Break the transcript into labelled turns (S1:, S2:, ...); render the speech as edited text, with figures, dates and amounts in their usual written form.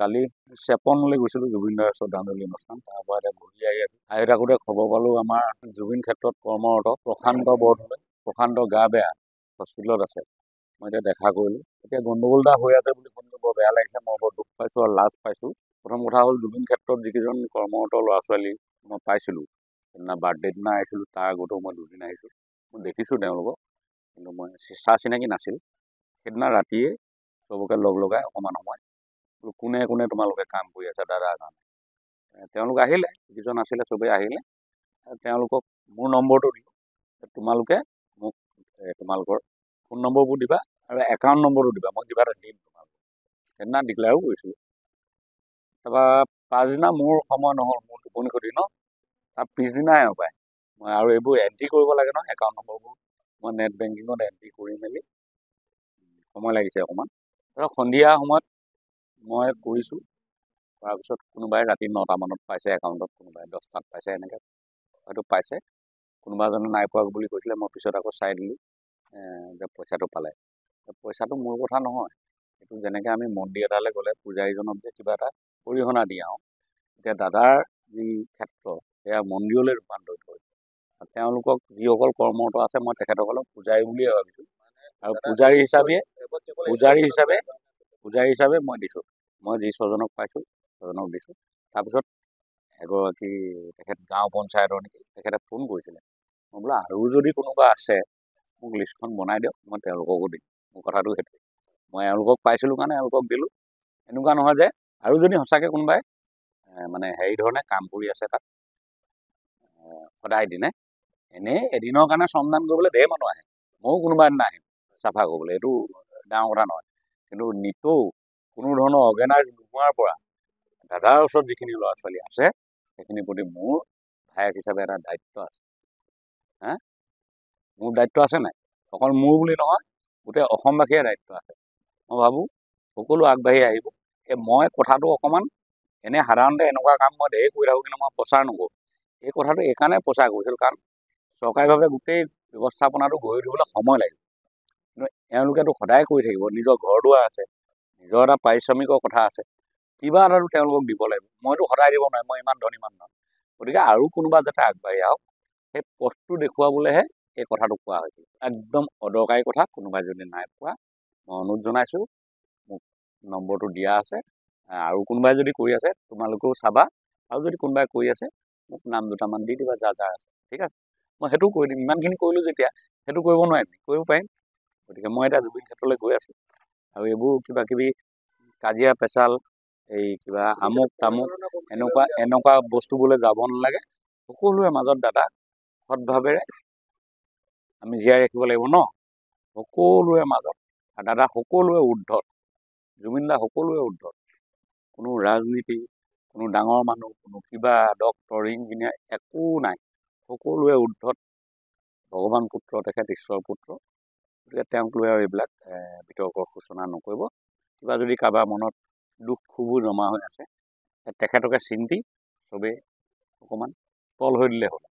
S1: কালি চেপনলৈ গৈছিলোঁ জুবিন দাৰ শ্ৰদ্ধাঞ্জলি অনুষ্ঠান। তাৰপৰা এতিয়া ঘূৰি আহি থাকোঁতে খবৰ পালোঁ আমাৰ জুবিন ক্ষেত্ৰত কৰ্মৰত প্ৰশান্ত বৰদলৈ। প্ৰশান্ত গা বেয়া, হস্পিটেলত আছে। মই এতিয়া দেখা কৰিলোঁ। এতিয়া গণ্ডগোল এটা হৈ আছে বুলি শুনিলোঁ, বৰ বেয়া লাগিছে। মই বৰ দুখ পাইছোঁ আৰু লাজ পাইছোঁ। প্ৰথম কথা হ'ল, জুবিন ক্ষেত্ৰত যিকেইজন কৰ্মৰত ল'ৰা ছোৱালী মই পাইছিলোঁ, সেইদিনা বাৰ্থডে দিনা আহিছিলোঁ, তাৰ আগতেও মই দুদিন আহিছোঁ। মই দেখিছোঁ তেওঁলোকক, কিন্তু মই চা চিনাকি নাছিল। সেইদিনা ৰাতিয়ে চবকে লগ লগাই অকণমান সময় কোনে কোনে তোমালোকে কাম কৰি আছা দাদাৰ কাৰণে। তেওঁলোক আহিলে, যিজন আছিলে চবেই আহিলে। তেওঁলোকক মোৰ নম্বৰটো দিলোঁ, তোমালোকে মোক তোমালোকৰ ফোন নম্বৰবোৰ দিবা আৰু একাউণ্ট নম্বৰটো দিবা, মই কিবা এটা দিম তোমালোকক। সেইদিনা ডিক্লেয়াৰো কৰিছিলোঁ। তাৰপৰা পাছদিনা মোৰ সময় নহ'ল, মোৰ টোপনি ক্ষতি ন, তাৰ পিছদিনাই পায় মই আৰু এইবোৰ এণ্ট্ৰি কৰিব লাগে নহয়, একাউণ্ট নম্বৰবোৰ মই নেট বেংকিঙত এণ্ট্ৰি কৰি মেলি সময় লাগিছে অকণমান। ধৰক সন্ধিয়া সময়ত মই কৰিছোঁ, তাৰপিছত কোনোবাই ৰাতি 9টামানত পাইছে একাউণ্টত, কোনোবাই 10টাত পাইছে, এনেকৈ হয়তো পাইছে। কোনোবা এজনে নাই পোৱা বুলি কৈছিলে, মই পিছত আকৌ চাই দিলোঁ যে পইচাটো পালে। পইচাটো মোৰ কথা নহয়, সেইটো যেনেকৈ আমি মন্দিৰ এটালৈ গ'লে পূজাৰীজনক যে কিবা এটা অৰিহণা দি আহোঁ, এতিয়া দাদাৰ যি ক্ষেত্ৰ সেয়া মন্দিৰলৈ ৰূপান্তৰিত হৈছে। তেওঁলোকক যিসকল কৰ্মৰত আছে, মই তেখেতসকলক পূজাৰী বুলিয়ে ভাবিছোঁ, আৰু পূজাৰী হিচাপে মই দিছোঁ। মই যি ছজনক পাইছোঁ ছজনক দিছোঁ। তাৰপিছত এগৰাকী তেখেত গাঁও পঞ্চায়তৰ নেকি, তেখেতে ফোন কৰিছিলে। মই বোলো আৰু যদি কোনোবা আছে মোক লিষ্টখন বনাই দিয়ক, মই তেওঁলোককো দিম। মোৰ কথাটো সেইটোৱে, মই এওঁলোকক পাইছিলোঁ কাৰণে এওঁলোকক দিলোঁ। এনেকুৱা নহয় যে আৰু যদি সঁচাকৈ কোনোবাই মানে হেৰি ধৰণে কাম কৰি আছে তাত সদায় দিনে, এনেই এদিনৰ কাৰণে শ্ৰমদান কৰিবলৈ ঢেৰ মানুহ আহে, ময়ো কোনোবা এদিন আহিম চাফা কৰিবলৈ, এইটো ডাঙৰ কথা নহয়। কিন্তু নিতৌ কোনো ধৰণৰ অৰ্গেনাইজ নোহোৱাৰ পৰা দাদাৰ ওচৰত যিখিনি ল'ৰা ছোৱালী আছে, সেইখিনিৰ প্ৰতি মোৰ ভায়েক হিচাপে এটা দায়িত্ব আছে। মোৰ দায়িত্ব আছে নাই? অকল মোৰ বুলি নহয়, গোটেই অসমবাসীয়ে দায়িত্ব আছে। মই ভাবোঁ সকলো আগবাঢ়ি আহিব। মই কথাটো অকণমান এনেই সাধাৰণতে এনেকুৱা কাম মই ঢেৰ কৰি থাকোঁ, কিন্তু মই প্ৰচাৰ নকৰোঁ। এই কথাটো এইকাৰণে প্ৰচাৰ কৰিছিলোঁ, কাৰণ চৰকাৰীভাৱে গোটেই ব্যৱস্থাপনাটো গঢ়ি উঠিবলৈ সময় লাগিব। কিন্তু এওঁলোকেতো সদায় কৰি থাকিব, নিজৰ ঘৰ দুৱাৰ আছে, নিজৰ এটা পাৰিশ্ৰমিকৰ কথা আছে, কিবা এটাতো তেওঁলোকক দিব লাগিব। মইতো সদায় দিব নোৱাৰিম, মই ইমান ধনী মানুহ নহয়। গতিকে আৰু কোনোবা যাতে আগবাঢ়ি আহক, সেই পথটো দেখুৱাবলৈহে এই কথাটো কোৱা হৈছিল। একদম অদৰকাৰী কথা। কোনোবাই যদি নাই পোৱা, মই অনুৰোধ জনাইছোঁ, মোক নম্বৰটো দিয়া আছে। আৰু কোনোবাই যদি কৰি আছে তোমালোকেও চাবা, আৰু যদি কোনোবাই কৰি আছে মোক নাম দুটামান দি দিবা, যাৰ আছে। ঠিক আছে, মই সেইটোও কৰি দিম। ইমানখিনি কৰিলোঁ যেতিয়া সেইটো কৰিব নোৱাৰিম, কৰিব পাৰিম। গতিকে মই এতিয়া জুবিন ক্ষেত্ৰলৈ গৈ আছোঁ, আৰু এইবোৰ কিবা কিবি কাজিয়া পেচাল, এই কিবা আমুক তামুক এনেকুৱা বস্তুবোৰলৈ যাব নালাগে। সকলোৰে মাজত দাদা সৎভাৱেৰে আমি জীয়াই ৰাখিব লাগিব ন, সকলোৰে মাজত। আৰু দাদা সকলোৱে ঊৰ্ধত, জুবিন দা সকলোৱে ঊৰ্ধত। কোনো ৰাজনীতি, কোনো ডাঙৰ মানুহ, কোনো কিবা ডক্টৰ ইঞ্জিনিয়াৰ একো নাই, সকলোৱে ঊৰ্ধত। ভগৱান পুত্ৰ তেখেত, ঈশ্বৰ পুত্ৰ। গতিকে তেওঁক লৈ আৰু এইবিলাক বিতৰ্কৰ সূচনা নকৰিব। কিবা যদি কাৰোবাৰ মনত দুখ ক্ষোভো জমা হৈ আছে, তেখেতকে চিন্তি চবেই অকণমান তল হৈ দিলে হ'ল।